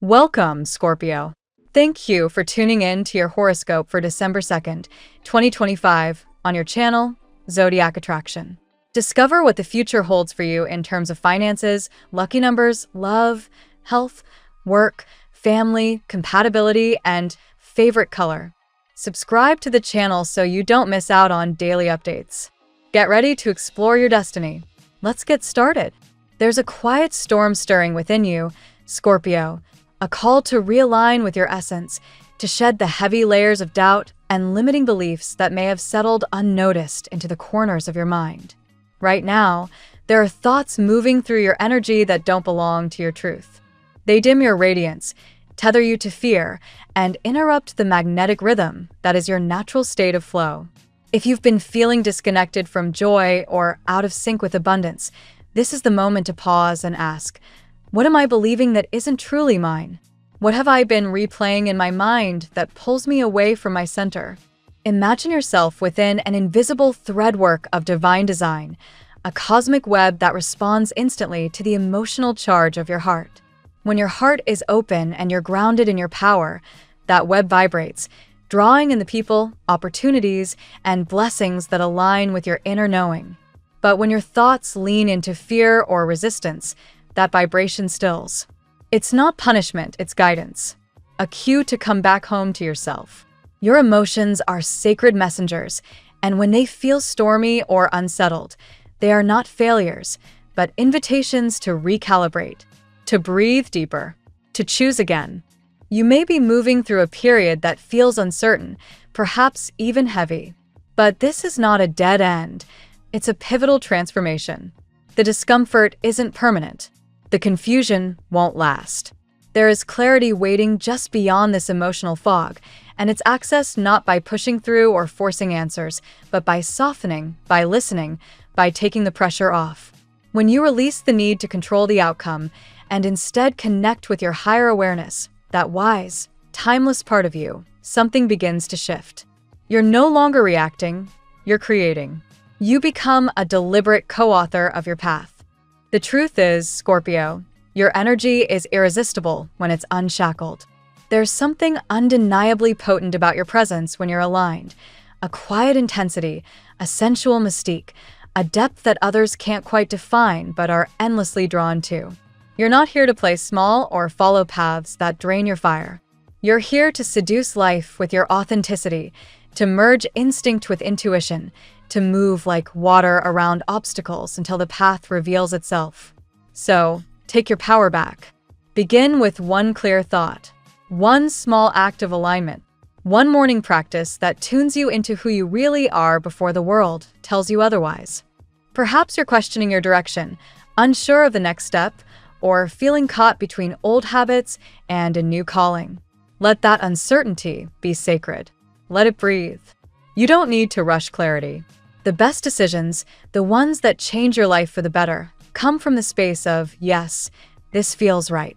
Welcome, Scorpio. Thank you for tuning in to your horoscope for December 2nd, 2025, on your channel, Zodiac Attraction. Discover what the future holds for you in terms of finances, lucky numbers, love, health, work, family, compatibility, and favorite color. Subscribe to the channel so you don't miss out on daily updates. Get ready to explore your destiny. Let's get started. There's a quiet storm stirring within you, Scorpio, a call to realign with your essence, to shed the heavy layers of doubt and limiting beliefs that may have settled unnoticed into the corners of your mind. Right now, there are thoughts moving through your energy that don't belong to your truth. They dim your radiance, tether you to fear, and interrupt the magnetic rhythm that is your natural state of flow. If you've been feeling disconnected from joy or out of sync with abundance, this is the moment to pause and ask, what am I believing that isn't truly mine? What have I been replaying in my mind that pulls me away from my center? Imagine yourself within an invisible threadwork of divine design, a cosmic web that responds instantly to the emotional charge of your heart. When your heart is open and you're grounded in your power, that web vibrates, drawing in the people, opportunities, and blessings that align with your inner knowing. But when your thoughts lean into fear or resistance, that vibration stills. It's not punishment, it's guidance. A cue to come back home to yourself. Your emotions are sacred messengers, and when they feel stormy or unsettled, they are not failures, but invitations to recalibrate, to breathe deeper, to choose again. You may be moving through a period that feels uncertain, perhaps even heavy. But this is not a dead end. It's a pivotal transformation. The discomfort isn't permanent. The confusion won't last. There is clarity waiting just beyond this emotional fog, and it's accessed not by pushing through or forcing answers, but by softening, by listening, by taking the pressure off. When you release the need to control the outcome and instead connect with your higher awareness, that wise, timeless part of you, something begins to shift. You're no longer reacting, you're creating. You become a deliberate co-author of your path. The truth is, Scorpio, your energy is irresistible when it's unshackled. There's something undeniably potent about your presence when you're aligned, a quiet intensity, a sensual mystique, a depth that others can't quite define but are endlessly drawn to. You're not here to play small or follow paths that drain your fire. You're here to seduce life with your authenticity, to merge instinct with intuition, to move like water around obstacles until the path reveals itself. So, take your power back. Begin with one clear thought, one small act of alignment, one morning practice that tunes you into who you really are before the world tells you otherwise. Perhaps you're questioning your direction, unsure of the next step, or feeling caught between old habits and a new calling. Let that uncertainty be sacred. Let it breathe. You don't need to rush clarity. The best decisions, the ones that change your life for the better, come from the space of, yes, this feels right.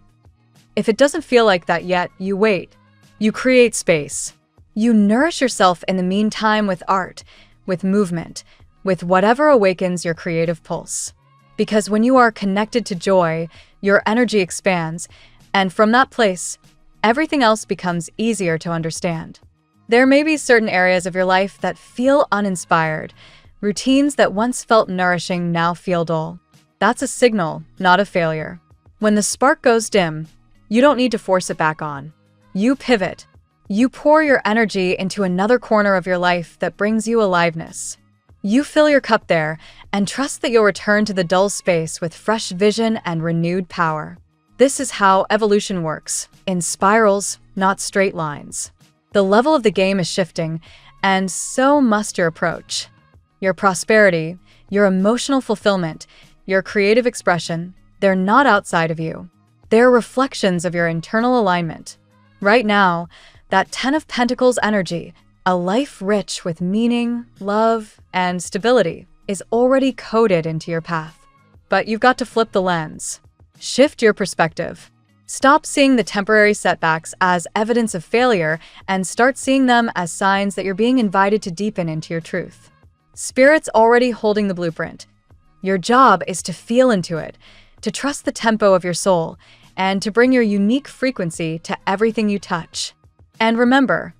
If it doesn't feel like that yet, you wait. You create space. You nourish yourself in the meantime with art, with movement, with whatever awakens your creative pulse. Because when you are connected to joy, your energy expands, and from that place, everything else becomes easier to understand. There may be certain areas of your life that feel uninspired. Routines that once felt nourishing now feel dull. That's a signal, not a failure. When the spark goes dim, you don't need to force it back on. You pivot. You pour your energy into another corner of your life that brings you aliveness. You fill your cup there and trust that you'll return to the dull space with fresh vision and renewed power. This is how evolution works, in spirals, not straight lines. The level of the game is shifting, and so must your approach. Your prosperity, your emotional fulfillment, your creative expression, they're not outside of you. They're reflections of your internal alignment. Right now, that 10 of Pentacles energy, a life rich with meaning, love, and stability, is already coded into your path. But you've got to flip the lens. Shift your perspective. Stop seeing the temporary setbacks as evidence of failure and start seeing them as signs that you're being invited to deepen into your truth. Spirit's already holding the blueprint. Your job is to feel into it, to trust the tempo of your soul, and to bring your unique frequency to everything you touch. And remember,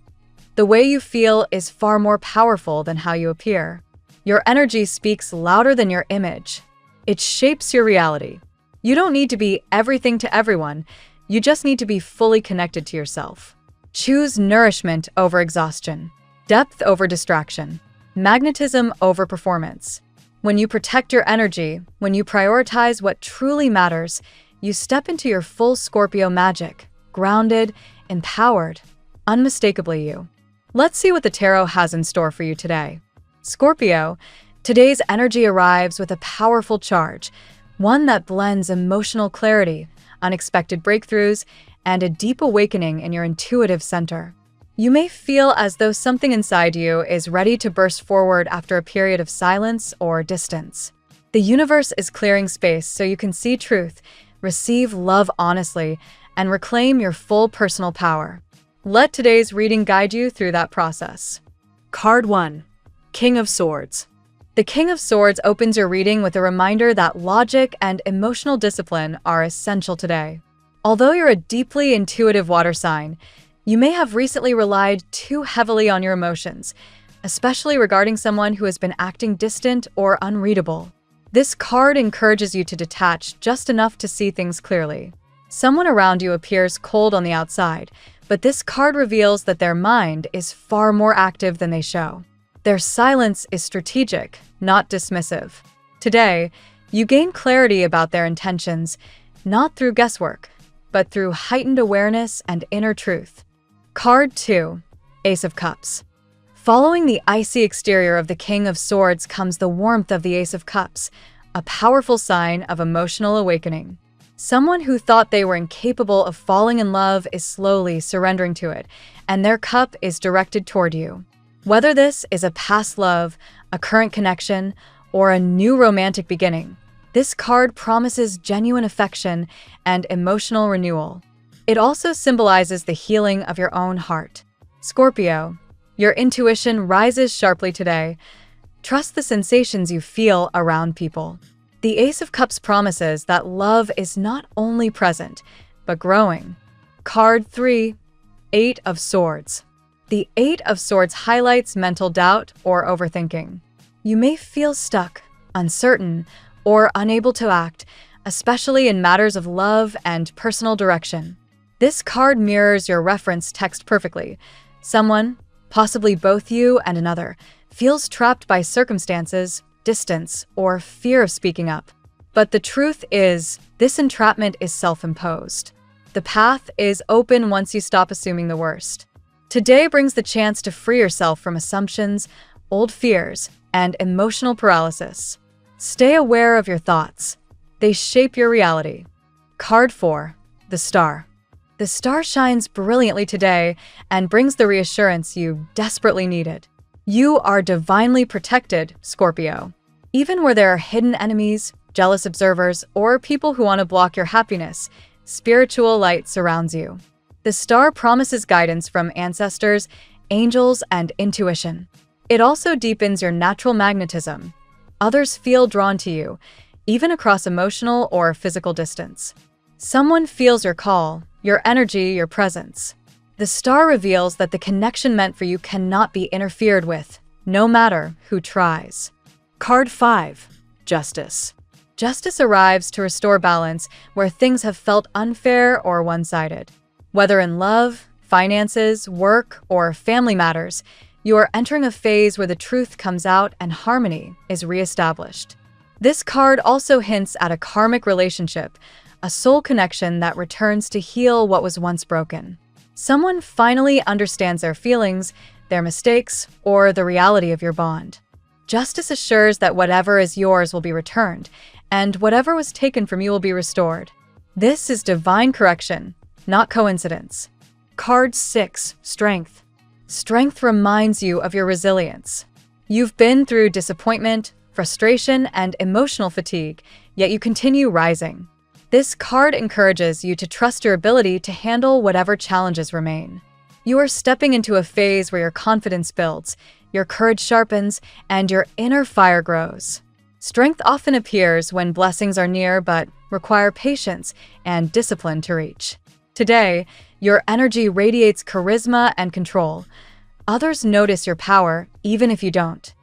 the way you feel is far more powerful than how you appear. Your energy speaks louder than your image. It shapes your reality. You don't need to be everything to everyone. You just need to be fully connected to yourself. Choose nourishment over exhaustion, depth over distraction, magnetism over performance. When you protect your energy, when you prioritize what truly matters, you step into your full Scorpio magic, grounded, empowered, unmistakably you. Let's see what the tarot has in store for you today. Scorpio, today's energy arrives with a powerful charge, one that blends emotional clarity, unexpected breakthroughs, and a deep awakening in your intuitive center. You may feel as though something inside you is ready to burst forward after a period of silence or distance. The universe is clearing space so you can see truth, receive love honestly, and reclaim your full personal power. Let today's reading guide you through that process. Card 1. King of Swords. The King of Swords opens your reading with a reminder that logic and emotional discipline are essential today. Although you're a deeply intuitive water sign, you may have recently relied too heavily on your emotions, especially regarding someone who has been acting distant or unreadable. This card encourages you to detach just enough to see things clearly. Someone around you appears cold on the outside, but this card reveals that their mind is far more active than they show. Their silence is strategic, not dismissive. Today, you gain clarity about their intentions, not through guesswork, but through heightened awareness and inner truth. Card 2. Ace of Cups. Following the icy exterior of the King of Swords comes the warmth of the Ace of Cups, a powerful sign of emotional awakening. Someone who thought they were incapable of falling in love is slowly surrendering to it, and their cup is directed toward you. Whether this is a past love, a current connection, or a new romantic beginning, this card promises genuine affection and emotional renewal. It also symbolizes the healing of your own heart. Scorpio, your intuition rises sharply today. Trust the sensations you feel around people. The Ace of Cups promises that love is not only present, but growing. Card 3. Eight of Swords. The Eight of Swords highlights mental doubt or overthinking. You may feel stuck, uncertain, or unable to act, especially in matters of love and personal direction. This card mirrors your reference text perfectly. Someone, possibly both you and another, feels trapped by circumstances, distance, or fear of speaking up. But the truth is, this entrapment is self-imposed. The path is open once you stop assuming the worst. Today brings the chance to free yourself from assumptions, old fears, and emotional paralysis. Stay aware of your thoughts. They shape your reality. Card 4. The Star. The Star shines brilliantly today and brings the reassurance you desperately needed. You are divinely protected, Scorpio. Even where there are hidden enemies, jealous observers, or people who want to block your happiness, spiritual light surrounds you. The Star promises guidance from ancestors, angels, and intuition. It also deepens your natural magnetism. Others feel drawn to you, even across emotional or physical distance. Someone feels your call, your energy, your presence. The Star reveals that the connection meant for you cannot be interfered with, no matter who tries. Card 5. Justice. Justice arrives to restore balance where things have felt unfair or one-sided. Whether in love, finances, work, or family matters, you are entering a phase where the truth comes out and harmony is reestablished. This card also hints at a karmic relationship, a soul connection that returns to heal what was once broken. Someone finally understands their feelings, their mistakes, or the reality of your bond. Justice assures that whatever is yours will be returned, and whatever was taken from you will be restored. This is divine correction, not coincidence. Card 6. Strength. Strength reminds you of your resilience. You've been through disappointment, frustration, and emotional fatigue, yet you continue rising. This card encourages you to trust your ability to handle whatever challenges remain. You are stepping into a phase where your confidence builds, your courage sharpens, and your inner fire grows. Strength often appears when blessings are near but require patience and discipline to reach. Today, your energy radiates charisma and control. Others notice your power even if you don't.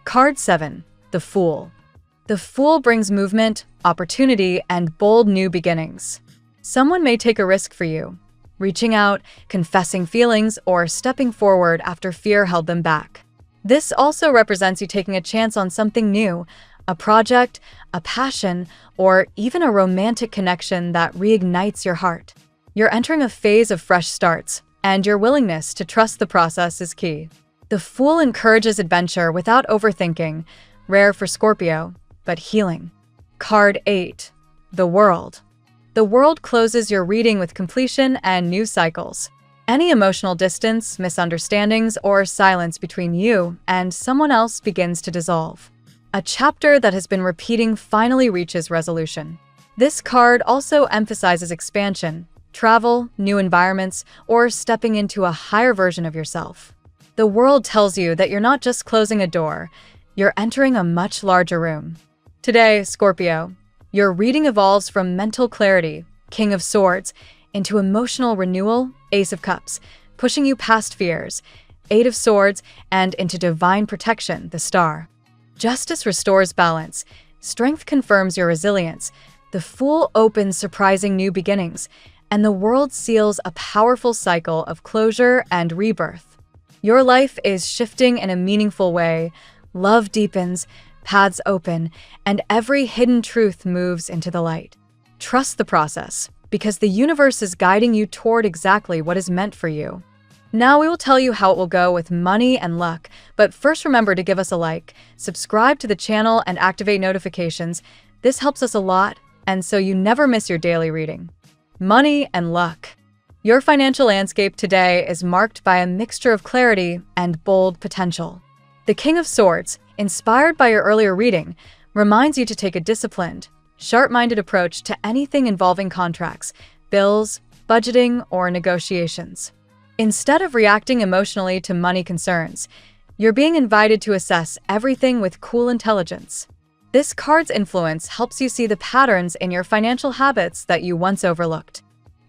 Card 7. The Fool. The Fool brings movement, opportunity, and bold new beginnings. Someone may take a risk for you, reaching out, confessing feelings, or stepping forward after fear held them back. This also represents you taking a chance on something new, a project, a passion, or even a romantic connection that reignites your heart. You're entering a phase of fresh starts, and your willingness to trust the process is key. The Fool encourages adventure without overthinking, rare for Scorpio, but healing. Card 8. The World. The World closes your reading with completion and new cycles. Any emotional distance, misunderstandings, or silence between you and someone else begins to dissolve. A chapter that has been repeating finally reaches resolution. This card also emphasizes expansion, travel, new environments, or stepping into a higher version of yourself. The World tells you that you're not just closing a door, you're entering a much larger room. Today, Scorpio, your reading evolves from mental clarity, King of Swords, into emotional renewal, Ace of Cups, pushing you past fears, Eight of Swords, and into divine protection, the Star. Justice restores balance, strength confirms your resilience, the Fool opens surprising new beginnings, and the World seals a powerful cycle of closure and rebirth. Your life is shifting in a meaningful way, love deepens, paths open, and every hidden truth moves into the light. Trust the process, because the universe is guiding you toward exactly what is meant for you. Now we will tell you how it will go with money and luck, but first remember to give us a like, subscribe to the channel, and activate notifications. This helps us a lot, and so you never miss your daily reading. Money and luck. Your financial landscape today is marked by a mixture of clarity and bold potential. The King of Swords, inspired by your earlier reading, reminds you to take a disciplined, sharp-minded approach to anything involving contracts, bills, budgeting, or negotiations. Instead of reacting emotionally to money concerns, you're being invited to assess everything with cool intelligence. This card's influence helps you see the patterns in your financial habits that you once overlooked.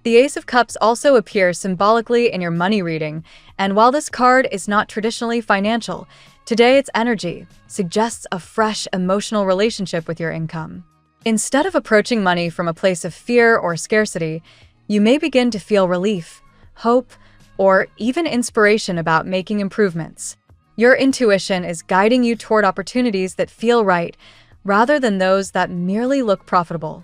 The Ace of Cups also appears symbolically in your money reading, and while this card is not traditionally financial, today its energy suggests a fresh emotional relationship with your income. Instead of approaching money from a place of fear or scarcity, you may begin to feel relief, hope, or even inspiration about making improvements. Your intuition is guiding you toward opportunities that feel right, rather than those that merely look profitable.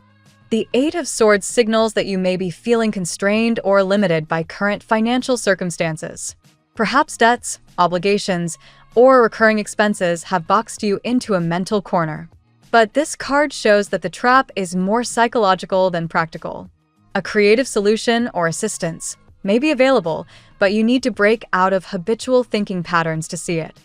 The Eight of Swords signals that you may be feeling constrained or limited by current financial circumstances. Perhaps debts, obligations, or recurring expenses have boxed you into a mental corner. But this card shows that the trap is more psychological than practical. A creative solution or assistance may be available, but you need to break out of habitual thinking patterns to see it.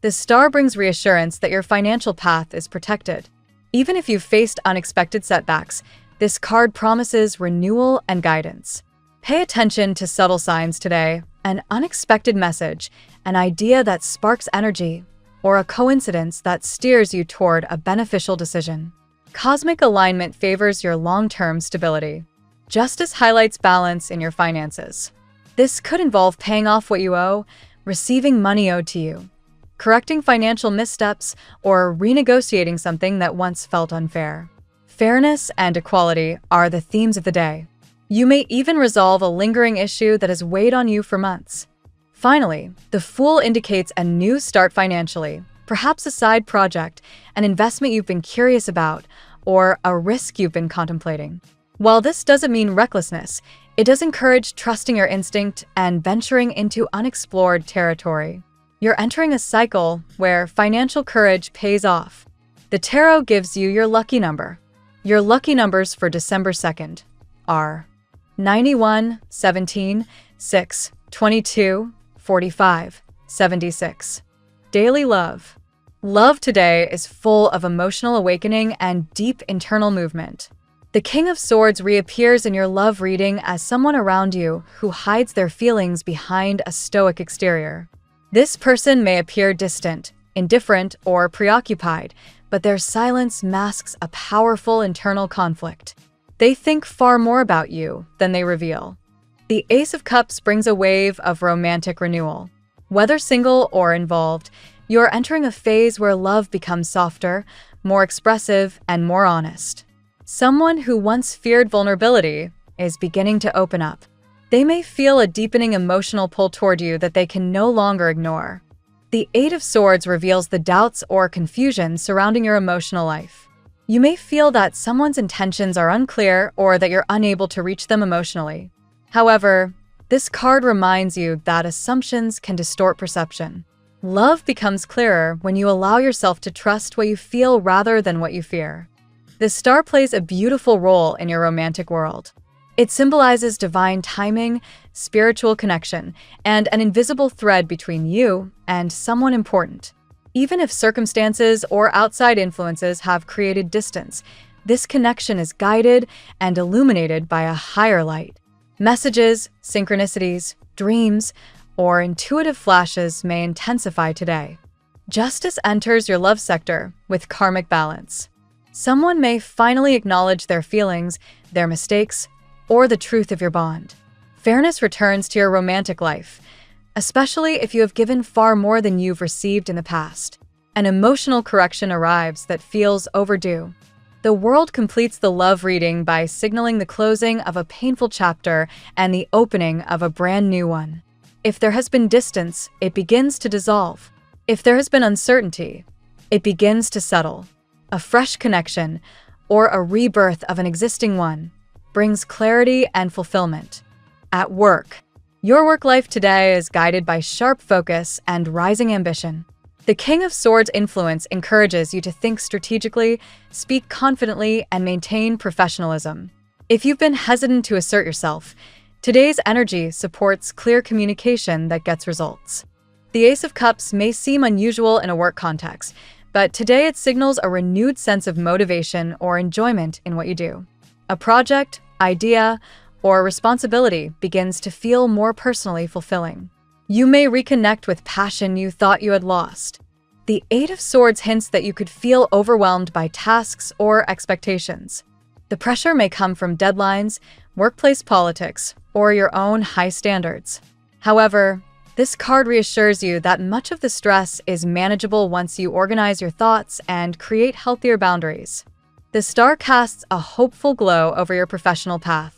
The Star brings reassurance that your financial path is protected. Even if you've faced unexpected setbacks, this card promises renewal and guidance. Pay attention to subtle signs today, an unexpected message, an idea that sparks energy, or a coincidence that steers you toward a beneficial decision. Cosmic alignment favors your long-term stability. Justice highlights balance in your finances. This could involve paying off what you owe, receiving money owed to you, correcting financial missteps, or renegotiating something that once felt unfair. Fairness and equality are the themes of the day. You may even resolve a lingering issue that has weighed on you for months. Finally, the Fool indicates a new start financially, perhaps a side project, an investment you've been curious about, or a risk you've been contemplating. While this doesn't mean recklessness, it does encourage trusting your instinct and venturing into unexplored territory. You're entering a cycle where financial courage pays off. The tarot gives you your lucky number. Your lucky numbers for December 2nd are 91, 17, 6, 22, 45, 76. Daily love. Love today is full of emotional awakening and deep internal movement. The King of Swords reappears in your love reading as someone around you who hides their feelings behind a stoic exterior. This person may appear distant, indifferent, or preoccupied, but their silence masks a powerful internal conflict. They think far more about you than they reveal. The Ace of Cups brings a wave of romantic renewal. Whether single or involved, you're entering a phase where love becomes softer, more expressive, and more honest. Someone who once feared vulnerability is beginning to open up. They may feel a deepening emotional pull toward you that they can no longer ignore. The Eight of Swords reveals the doubts or confusion surrounding your emotional life. You may feel that someone's intentions are unclear or that you're unable to reach them emotionally. However, this card reminds you that assumptions can distort perception. Love becomes clearer when you allow yourself to trust what you feel rather than what you fear. The star plays a beautiful role in your romantic world. It symbolizes divine timing, spiritual connection, and an invisible thread between you and someone important. Even if circumstances or outside influences have created distance, this connection is guided and illuminated by a higher light. Messages, synchronicities, dreams, or intuitive flashes may intensify today. Justice enters your love sector with karmic balance. Someone may finally acknowledge their feelings, their mistakes, or the truth of your bond. Fairness returns to your romantic life, especially if you have given far more than you've received in the past. An emotional correction arrives that feels overdue. The world completes the love reading by signaling the closing of a painful chapter and the opening of a brand new one. If there has been distance, it begins to dissolve. If there has been uncertainty, it begins to settle. A fresh connection, or a rebirth of an existing one, brings clarity and fulfillment. At work, your work life today is guided by sharp focus and rising ambition. The King of Swords influence encourages you to think strategically, speak confidently, and maintain professionalism. If you've been hesitant to assert yourself, today's energy supports clear communication that gets results. The Ace of Cups may seem unusual in a work context, but today it signals a renewed sense of motivation or enjoyment in what you do. A project, idea, or responsibility begins to feel more personally fulfilling. You may reconnect with passion you thought you had lost. The Eight of Swords hints that you could feel overwhelmed by tasks or expectations. The pressure may come from deadlines, workplace politics, or your own high standards. However, this card reassures you that much of the stress is manageable once you organize your thoughts and create healthier boundaries. The star casts a hopeful glow over your professional path.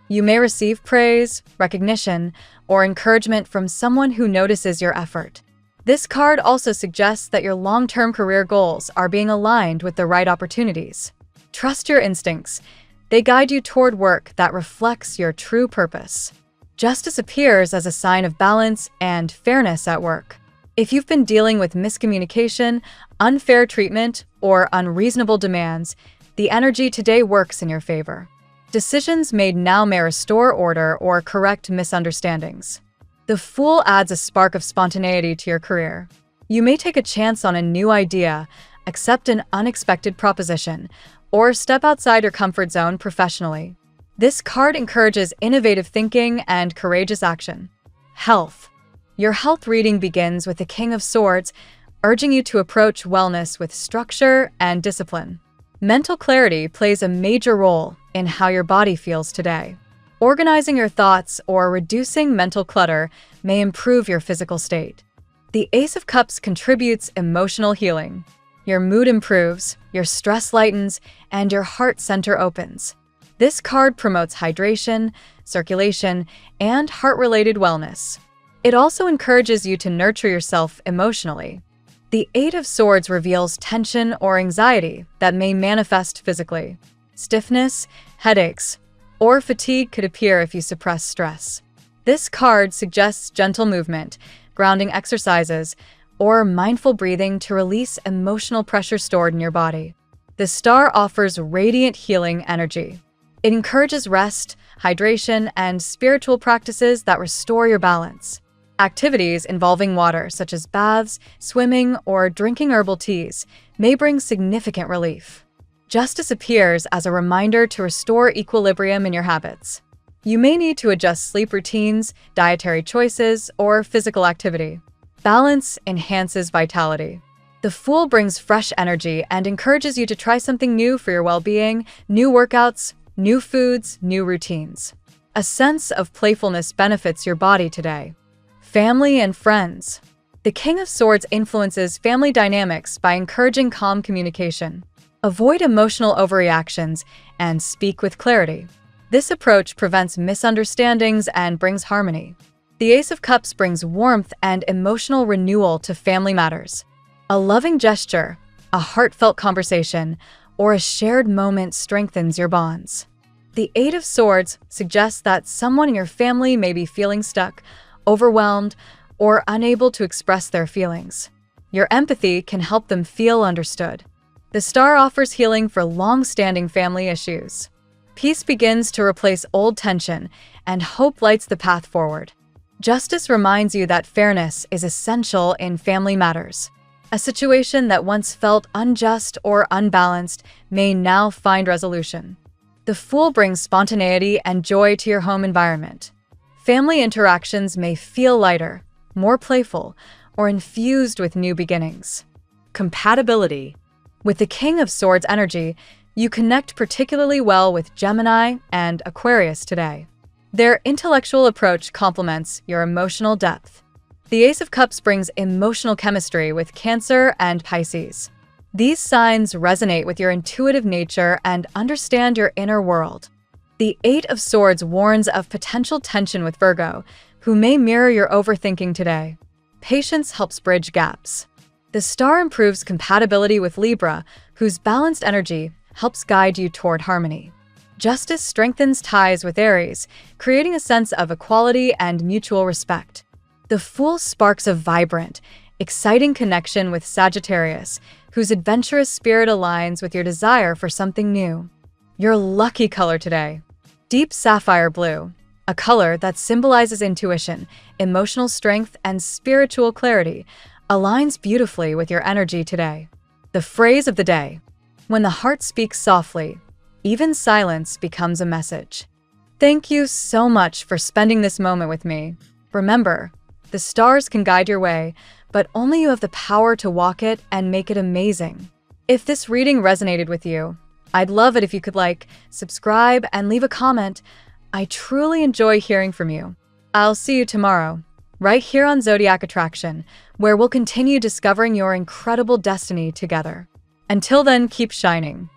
You may receive praise, recognition, or encouragement from someone who notices your effort. This card also suggests that your long-term career goals are being aligned with the right opportunities. Trust your instincts. They guide you toward work that reflects your true purpose. Justice appears as a sign of balance and fairness at work. If you've been dealing with miscommunication, unfair treatment, or unreasonable demands, the energy today works in your favor. Decisions made now may restore order or correct misunderstandings. The Fool adds a spark of spontaneity to your career. You may take a chance on a new idea, accept an unexpected proposition, or step outside your comfort zone professionally. This card encourages innovative thinking and courageous action. Health. Your health reading begins with the King of Swords, urging you to approach wellness with structure and discipline. Mental clarity plays a major role in how your body feels today. Organizing your thoughts or reducing mental clutter may improve your physical state. The Ace of Cups contributes emotional healing. Your mood improves, your stress lightens, and your heart center opens. This card promotes hydration, circulation, and heart-related wellness. It also encourages you to nurture yourself emotionally. The Eight of Swords reveals tension or anxiety that may manifest physically. Stiffness, headaches, or fatigue could appear if you suppress stress. This card suggests gentle movement, grounding exercises, or mindful breathing to release emotional pressure stored in your body. The star offers radiant healing energy. It encourages rest, hydration, and spiritual practices that restore your balance. Activities involving water, such as baths, swimming, or drinking herbal teas, may bring significant relief. Justice appears as a reminder to restore equilibrium in your habits. You may need to adjust sleep routines, dietary choices, or physical activity. Balance enhances vitality. The Fool brings fresh energy and encourages you to try something new for your well-being, new workouts, new foods, new routines. A sense of playfulness benefits your body today. Family and friends. The King of Swords influences family dynamics by encouraging calm communication. Avoid emotional overreactions and speak with clarity. This approach prevents misunderstandings and brings harmony. The Ace of Cups brings warmth and emotional renewal to family matters. A loving gesture, a heartfelt conversation, or a shared moment strengthens your bonds. The Eight of Swords suggests that someone in your family may be feeling stuck, overwhelmed, or unable to express their feelings. Your empathy can help them feel understood. The Star offers healing for long-standing family issues. Peace begins to replace old tension, and hope lights the path forward. Justice reminds you that fairness is essential in family matters. A situation that once felt unjust or unbalanced may now find resolution. The Fool brings spontaneity and joy to your home environment. Family interactions may feel lighter, more playful, or infused with new beginnings. Compatibility. With the King of Swords energy, you connect particularly well with Gemini and Aquarius today. Their intellectual approach complements your emotional depth. The Ace of Cups brings emotional chemistry with Cancer and Pisces. These signs resonate with your intuitive nature and understand your inner world. The Eight of Swords warns of potential tension with Virgo, who may mirror your overthinking today. Patience helps bridge gaps. The Star improves compatibility with Libra, whose balanced energy helps guide you toward harmony. Justice strengthens ties with Aries, creating a sense of equality and mutual respect. The Fool sparks a vibrant, exciting connection with Sagittarius, whose adventurous spirit aligns with your desire for something new. Your lucky color today: Deep Sapphire Blue, a color that symbolizes intuition, emotional strength, and spiritual clarity, aligns beautifully with your energy today. The phrase of the day: when the heart speaks softly, even silence becomes a message. Thank you so much for spending this moment with me. Remember, the stars can guide your way, but only you have the power to walk it and make it amazing. If this reading resonated with you, I'd love it if you could like, subscribe, and leave a comment. I truly enjoy hearing from you. I'll see you tomorrow, right here on Zodiac Attraction, where we'll continue discovering your incredible destiny together. Until then, keep shining.